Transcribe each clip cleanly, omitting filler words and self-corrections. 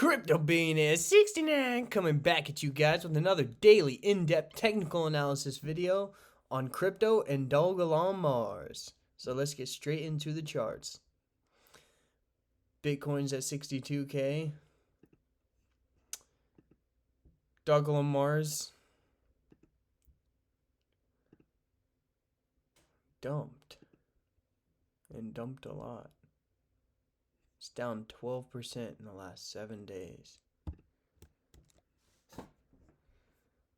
Crypto Billionaire 69 coming back at you guys with another daily in-depth technical analysis video on crypto and DOGELON Mars. So let's get straight into the charts. Bitcoin's at 62K. DOGELON Mars dumped a lot. It's down 12% in the last 7 days.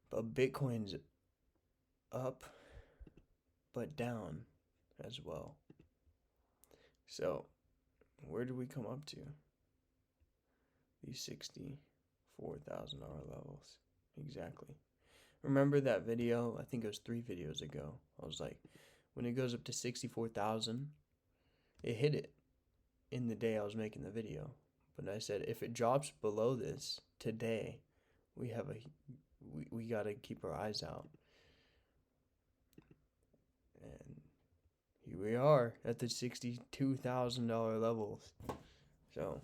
But Bitcoin's up, but down as well. So, where did we come up to? These $64,000 levels. Exactly. Remember that video? I think it was 3 videos ago. I was like, when it goes up to 64,000, it hit it in the day I was making the video. But I said, if it drops below this today, we gotta keep our eyes out. And here we are at the $62,000 levels. So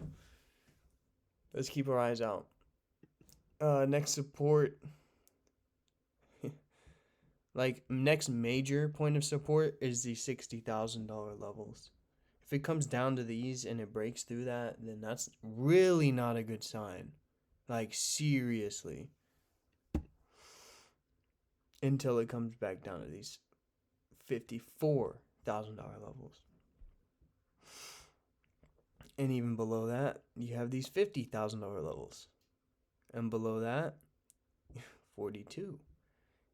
let's keep our eyes out. Next support, like next major point of support is the $60,000 levels. If it comes down to these and it breaks through that, then that's really not a good sign. Like, seriously. Until it comes back down to these $54,000 levels. And even below that, you have these $50,000 levels. And below that, 42.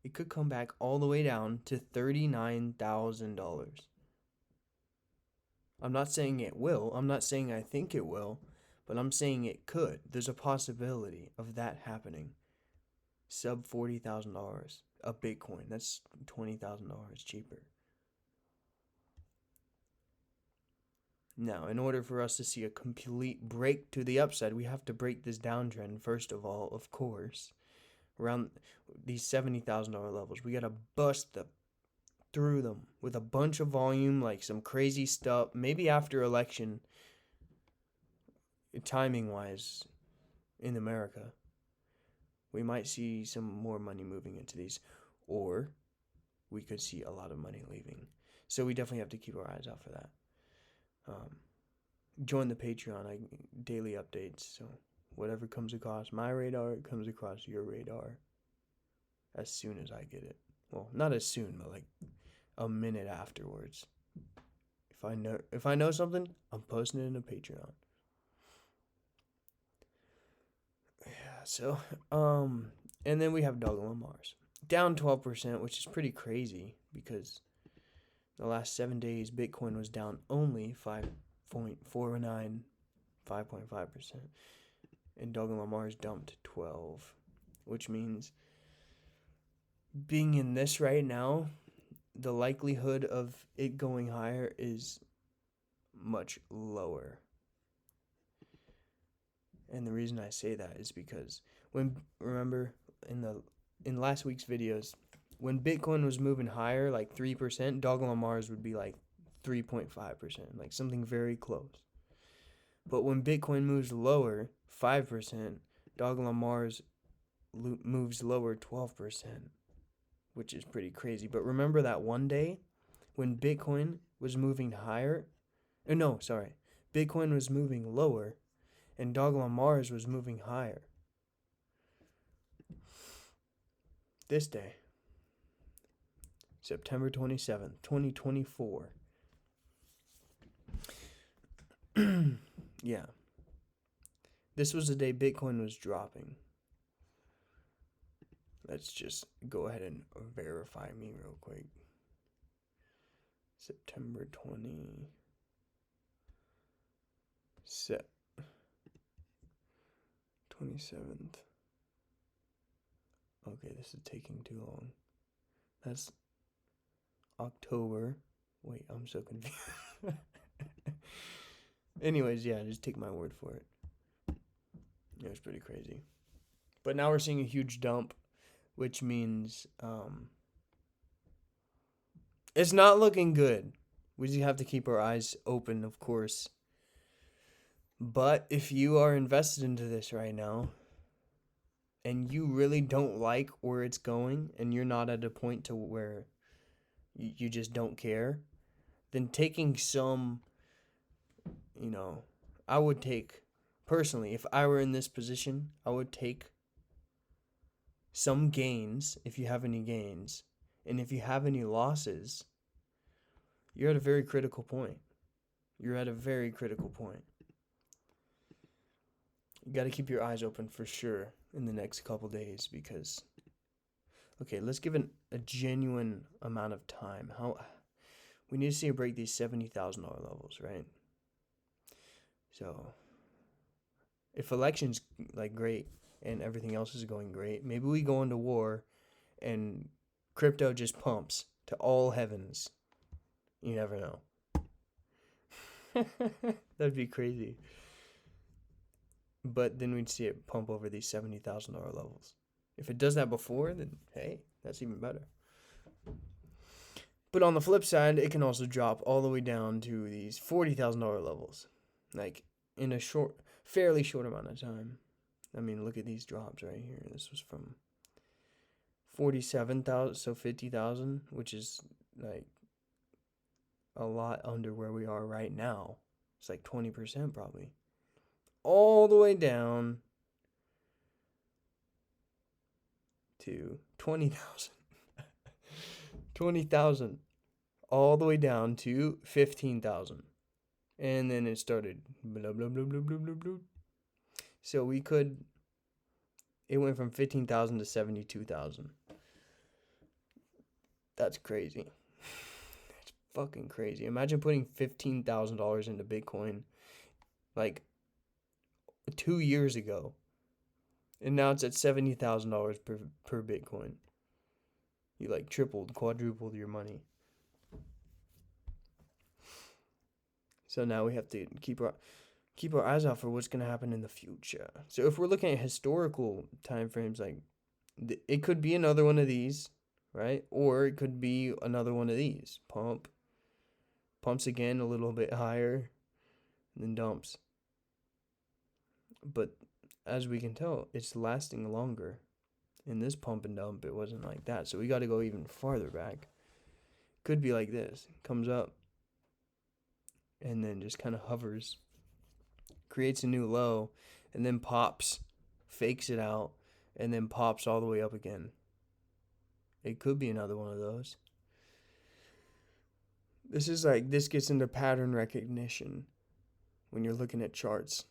It could come back all the way down to $39,000. I'm not saying it will. I'm not saying I think it will. But I'm saying it could. There's a possibility of that happening. Sub $40,000 a Bitcoin. That's $20,000 cheaper. Now, in order for us to see a complete break to the upside, we have to break this downtrend, first of all, of course. Around these $70,000 levels. We got to bust through them with a bunch of volume, like some crazy stuff. Maybe after election, timing-wise, in America, we might see some more money moving into these, or we could see a lot of money leaving. So we definitely have to keep our eyes out for that. Join the Patreon, daily updates. So whatever comes across my radar, it comes across your radar as soon as I get it. Well, not as soon, but like a minute afterwards. If I know something, I'm posting it in a Patreon. Yeah, so and then we have DOGELON Mars. Down 12%, which is pretty crazy because the last 7 days Bitcoin was down only 5.49, 5.5%. And DOGELON Mars dumped 12, which means being in this right now, the likelihood of it going higher is much lower. And the reason I say that is because remember in last week's videos, when Bitcoin was moving higher, like 3%, DOGELON Mars would be like 3.5%, like something very close. But when Bitcoin moves lower, 5%, DOGELON Mars moves lower 12%, which is pretty crazy. But remember that one day when Bitcoin was moving higher? Bitcoin was moving lower and DOGELON Mars was moving higher. This day, September 27th, 2024. Yeah. This was the day Bitcoin was dropping. Let's just go ahead and verify me real quick. September 27th. Okay, this is taking too long. That's October. Wait, I'm so confused. Anyways, yeah, just take my word for it. It was pretty crazy. But now we're seeing a huge dump, which means it's not looking good. We just have to keep our eyes open, of course. But if you are invested into this right now and you really don't like where it's going and you're not at a point to where you just don't care, then taking some, you know, I would take, personally, if I were in this position, I would take some gains if you have any gains. And if you have any losses, you're at a very critical point. You're at a very critical point. You got to keep your eyes open for sure in the next couple days because, okay, let's give a genuine amount of time. We need to see a break these $70,000 levels, right? So if election's like great and everything else is going great, maybe we go into war and crypto just pumps to all heavens. You never know. That'd be crazy. But then we'd see it pump over these $70,000 levels. If it does that before, then hey, that's even better. But on the flip side, it can also drop all the way down to these $40,000 levels. Like in a fairly short amount of time. I mean, look at these drops right here. This was from 47,000, so 50,000, which is like a lot under where we are right now. It's like 20% probably. All the way down to 20,000. 20,000. All the way down to 15,000. And then it started blah, blah, blah, blah, blah, blah, blah. So it went from 15,000 to 72,000. That's crazy. That's fucking crazy. Imagine putting $15,000 into Bitcoin like 2 years ago. And now it's at $70,000 per Bitcoin. You like tripled, quadrupled your money. So now we have to keep our eyes out for what's going to happen in the future. So if we're looking at historical time frames, like it could be another one of these, right? Or it could be another one of these. Pumps again a little bit higher, and then dumps. But as we can tell, it's lasting longer. In this pump and dump, it wasn't like that. So we got to go even farther back. Could be like this. Comes up and then just kind of hovers, creates a new low, and then pops, fakes it out, and then pops all the way up again. It could be another one of those. This gets into pattern recognition when you're looking at charts.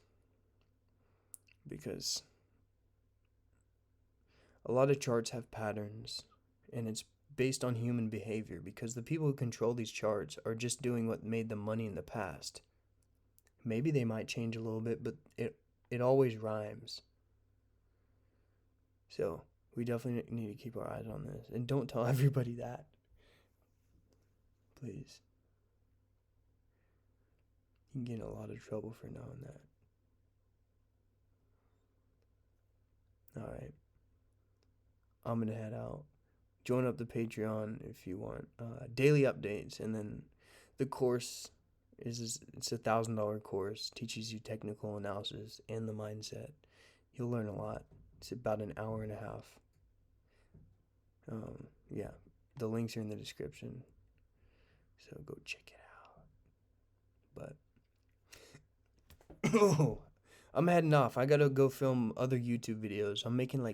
Because a lot of charts have patterns, and it's based on human behavior because the people who control these charts are just doing what made them money in the past. Maybe they might change a little bit, but it always rhymes. So we definitely need to keep our eyes on this. And don't tell everybody that. Please. You can get in a lot of trouble for knowing that. Alright. I'm going to head out. Join up the Patreon if you want daily updates. And then the course it's a $1,000 course. Teaches you technical analysis and the mindset. You'll learn a lot. It's about an hour and a half. Yeah, the links are in the description. So go check it out. But I'm heading off. I gotta go film other YouTube videos. I'm making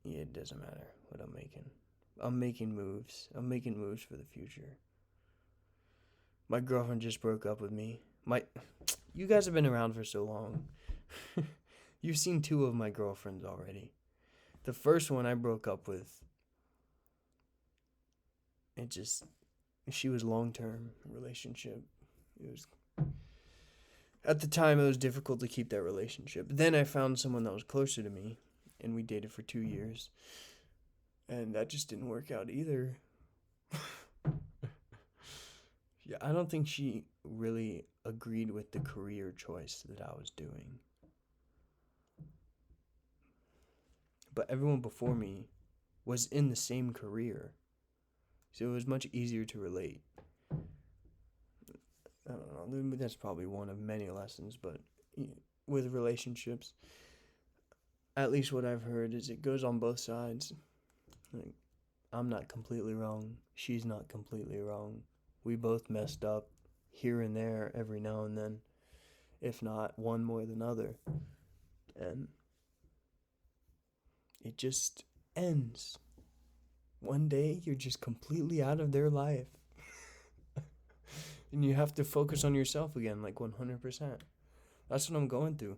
yeah, it doesn't matter what I'm making. I'm making moves. I'm making moves for the future. My girlfriend just broke up with me. You guys have been around for so long. You've seen 2 of my girlfriends already. The first one I broke up with, she was long-term relationship. At the time, it was difficult to keep that relationship. Then I found someone that was closer to me, and we dated for 2 years. And that just didn't work out either. Yeah, I don't think she really agreed with the career choice that I was doing. But everyone before me was in the same career. So it was much easier to relate. I don't know. That's probably one of many lessons, but with relationships, at least what I've heard is it goes on both sides. Like, I'm not completely wrong. She's not completely wrong. We both messed up here and there every now and then, if not one more than other. And it just ends. One day you're just completely out of their life. And you have to focus on yourself again, like 100%. That's what I'm going through.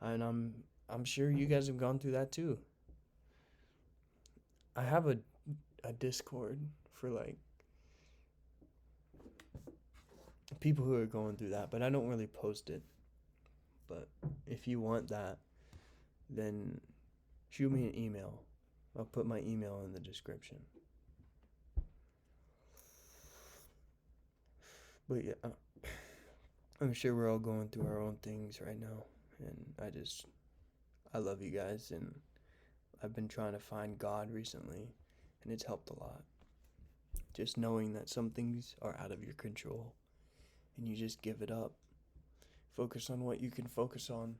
And I'm sure you guys have gone through that too. I have a Discord for like people who are going through that, but I don't really post it. But if you want that, then shoot me an email. I'll put my email in the description. But yeah, I'm sure we're all going through our own things right now. And I love you guys. And I've been trying to find God recently. And it's helped a lot. Just knowing that some things are out of your control. And you just give it up. Focus on what you can focus on.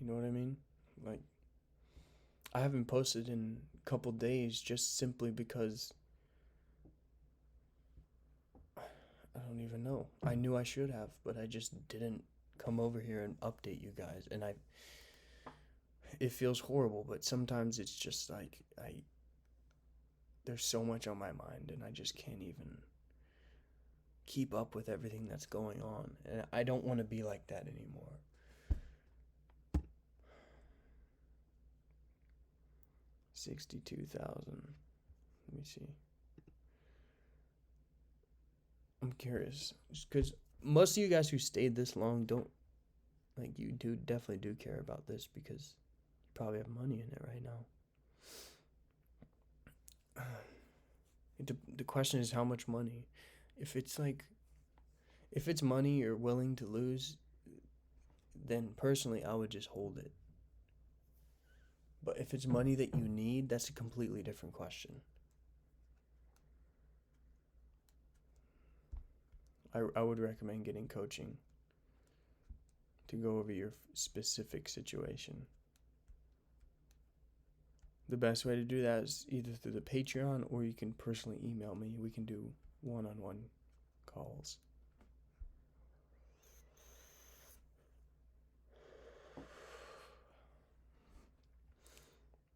You know what I mean? Like, I haven't posted in a couple days just simply because I don't even know. I knew I should have, but I just didn't come over here and update you guys. And it feels horrible, but sometimes it's just like there's so much on my mind and I just can't even keep up with everything that's going on. And I don't want to be like that anymore. $62,000. Let me see. I'm curious, because most of you guys who stayed this long don't, like, you definitely do care about this because you probably have money in it right now. The question is how much money. If it's money you're willing to lose, then personally I would just hold it. But if it's money that you need, that's a completely different question. I would recommend getting coaching to go over your specific situation. The best way to do that is either through the Patreon or you can personally email me. We can do one-on-one calls.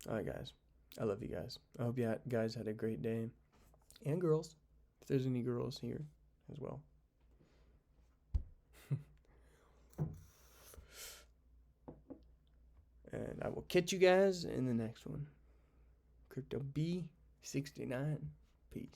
All right, guys. I love you guys. I hope you guys had a great day. And girls, if there's any girls here as well. And I will catch you guys in the next one. Crypto B69. Peace.